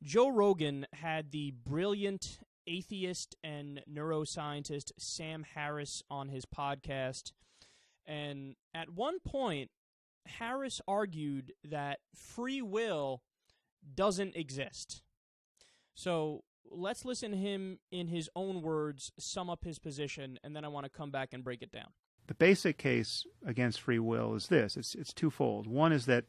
Joe Rogan had the brilliant atheist and neuroscientist Sam Harris on his podcast, and at one point, Harris argued that free will doesn't exist. So let's listen to him in his own words sum up his position, and then I want to come back and break it down. The basic case against free will is this. It's twofold. One is that,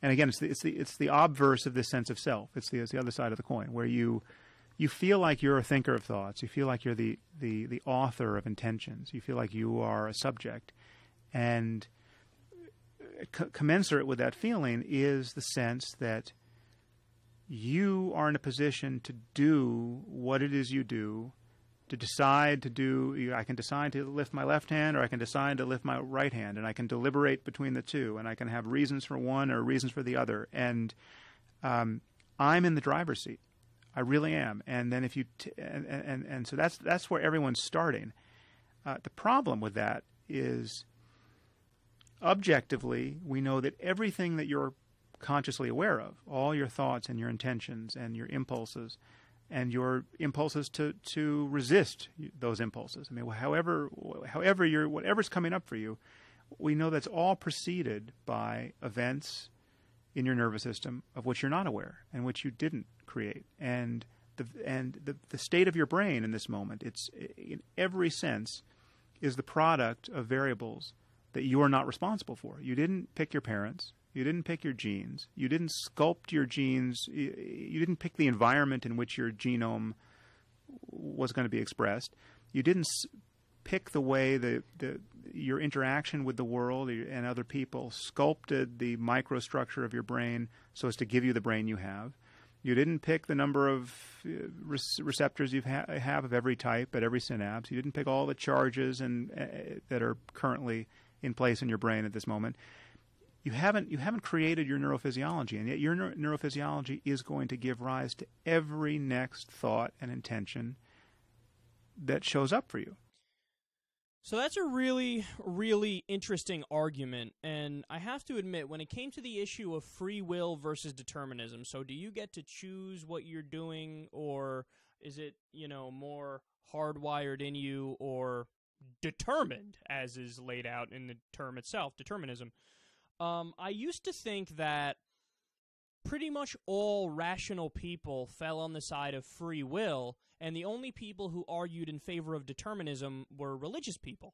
and again, it's the obverse of this sense of self. It's the other side of the coin, where you feel like you're a thinker of thoughts. You feel like you're the author of intentions. You feel like you are a subject. And commensurate with that feeling is the sense that you are in a position to do what it is you do, to decide to do. I can decide to lift my left hand, or I can decide to lift my right hand, and I can deliberate between the two, and I can have reasons for one or reasons for the other. And I'm in the driver's seat. I really am. And then if you and so that's where everyone's starting. The problem with that is, objectively, we know that everything that you're consciously aware of, all your thoughts and your intentions and your impulses, and your impulses to resist those impulses. I mean, whatever's coming up for you, we know that's all preceded by events in your nervous system of which you're not aware and which you didn't create. And the state of your brain in this moment, it's in every sense, is the product of variables that you are not responsible for. You didn't pick your parents. You didn't pick your genes. You didn't sculpt your genes. You didn't pick the environment in which your genome was going to be expressed. You didn't pick the way your interaction with the world and other people sculpted the microstructure of your brain so as to give you the brain you have. You didn't pick the number of receptors you have of every type at every synapse. You didn't pick all the charges that are currently in place in your brain at this moment. You haven't created your neurophysiology, and yet your neurophysiology is going to give rise to every next thought and intention that shows up for you. So that's a really, really interesting argument, and I have to admit, when it came to the issue of free will versus determinism, so do you get to choose what you're doing, or is it, more hardwired in you, or determined, as is laid out in the term itself, determinism? I used to think that pretty much all rational people fell on the side of free will, and the only people who argued in favor of determinism were religious people,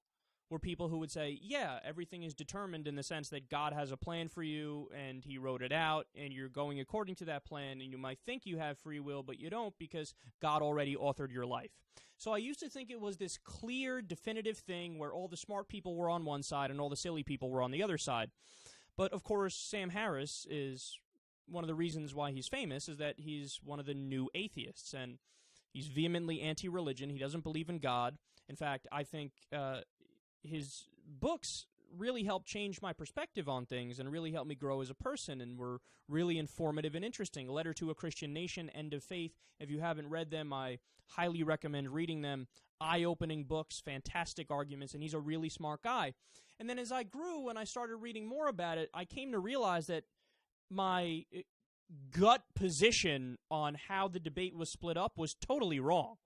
were people who would say, yeah, everything is determined in the sense that God has a plan for you, and he wrote it out, and you're going according to that plan, and you might think you have free will, but you don't because God already authored your life. So I used to think it was this clear, definitive thing where all the smart people were on one side and all the silly people were on the other side. But, of course, Sam Harris is one of the reasons why he's famous is that he's one of the new atheists, and he's vehemently anti-religion. He doesn't believe in God. In fact, I think his books really helped change my perspective on things and really helped me grow as a person and were really informative and interesting. Letter to a Christian Nation, End of Faith. If you haven't read them, I highly recommend reading them. Eye-opening books, fantastic arguments, and he's a really smart guy. And then as I grew and I started reading more about it, I came to realize that my gut position on how the debate was split up was totally wrong.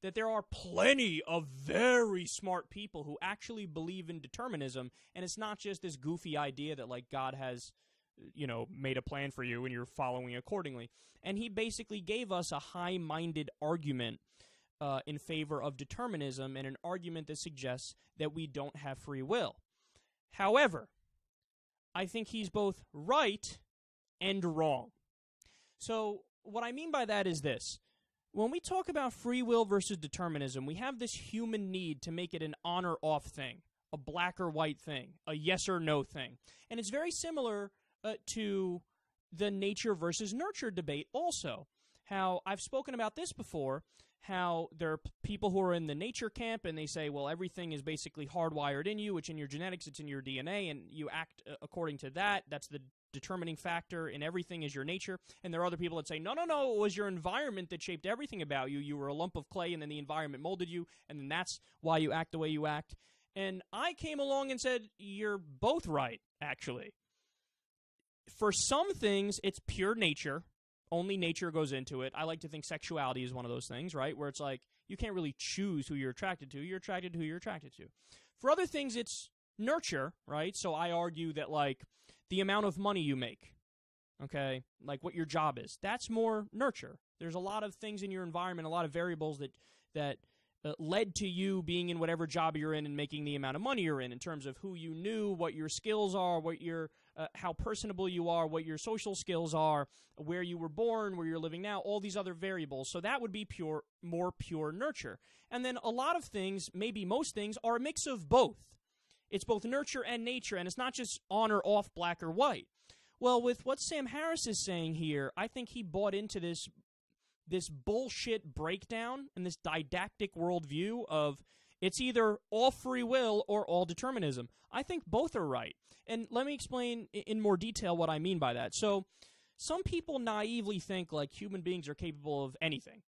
That there are plenty of very smart people who actually believe in determinism, and it's not just this goofy idea that, like, God has, made a plan for you and you're following accordingly. And he basically gave us a high-minded argument in favor of determinism, and an argument that suggests that we don't have free will. However, I think he's both right and wrong. So what I mean by that is this. When we talk about free will versus determinism, we have this human need to make it an on or off thing, a black or white thing, a yes or no thing. And it's very similar to the nature versus nurture debate also. How I've spoken about this before, how there are people who are in the nature camp and they say, well, everything is basically hardwired in you, it's in your genetics, it's in your DNA, and you act according to that. That's the determining factor in everything is your nature. And there are other people that say, no, it was your environment that shaped everything about you. You were a lump of clay and then the environment molded you, and then that's why you act the way you act. And I came along and said, you're both right, actually. For some things, it's pure nature. only nature goes into it. I like to think sexuality is one of those things, right, where it's like you can't really choose who you're attracted to. You're attracted to who you're attracted to. For other things, it's nurture, right? So I argue that, like, the amount of money you make, okay, like what your job is, that's more nurture. There's a lot of things in your environment, a lot of variables that led to you being in whatever job you're in and making the amount of money you're in terms of who you knew, what your skills are, what your how personable you are, what your social skills are, where you were born, where you're living now, all these other variables. So that would be more pure nurture. And then a lot of things, maybe most things, are a mix of both. It's both nurture and nature, and it's not just on or off, black or white. Well, with what Sam Harris is saying here, I think he bought into this bullshit breakdown and this didactic worldview of it's either all free will or all determinism. I think both are right. And let me explain in more detail what I mean by that. So some people naively think like human beings are capable of anything.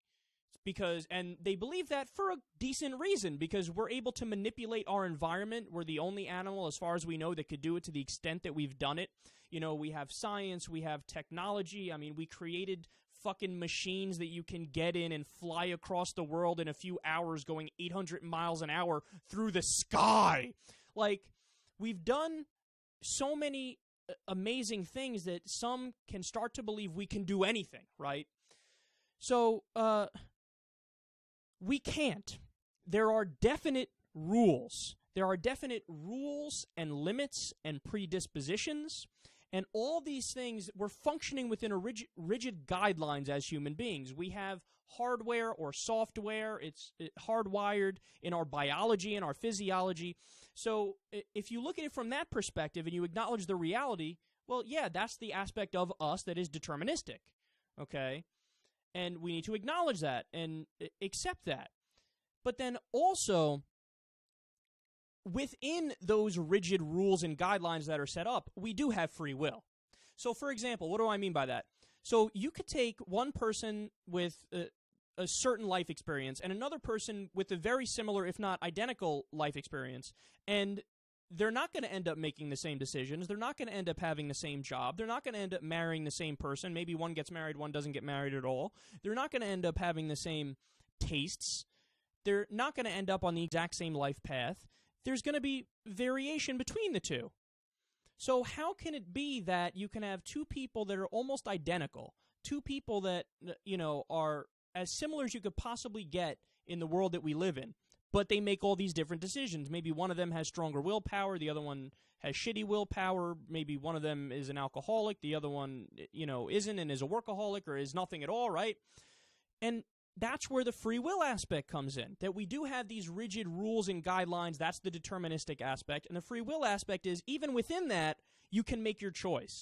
And they believe that for a decent reason, because we're able to manipulate our environment. We're the only animal, as far as we know, that could do it to the extent that we've done it. You know, we have science, we have technology. I mean, we created fucking machines that you can get in and fly across the world in a few hours going 800 miles an hour through the sky. Like, we've done so many amazing things that some can start to believe we can do anything, right? So, we can't. There are definite rules. There are definite rules and limits and predispositions. And all these things, we're functioning within a rigid guidelines as human beings. We have hardware or software. It's hardwired in our biology and our physiology. So if you look at it from that perspective and you acknowledge the reality, well, yeah, that's the aspect of us that is deterministic, okay? And we need to acknowledge that and accept that. But then also, within those rigid rules and guidelines that are set up, we do have free will. So, for example, what do I mean by that? So you could take one person with a certain life experience and another person with a very similar, if not identical, life experience, and they're not going to end up making the same decisions. They're not going to end up having the same job. They're not going to end up marrying the same person. Maybe one gets married, one doesn't get married at all. They're not going to end up having the same tastes. They're not going to end up on the exact same life path. There's going to be variation between the two. So how can it be that you can have two people that are almost identical, two people that, you know, are as similar as you could possibly get in the world that we live in, but they make all these different decisions? Maybe one of them has stronger willpower, the other one has shitty willpower, maybe one of them is an alcoholic, the other one, you know, isn't and is a workaholic or is nothing at all, right? And that's where the free will aspect comes in, that we do have these rigid rules and guidelines. That's the deterministic aspect. And the free will aspect is, even within that, you can make your choice.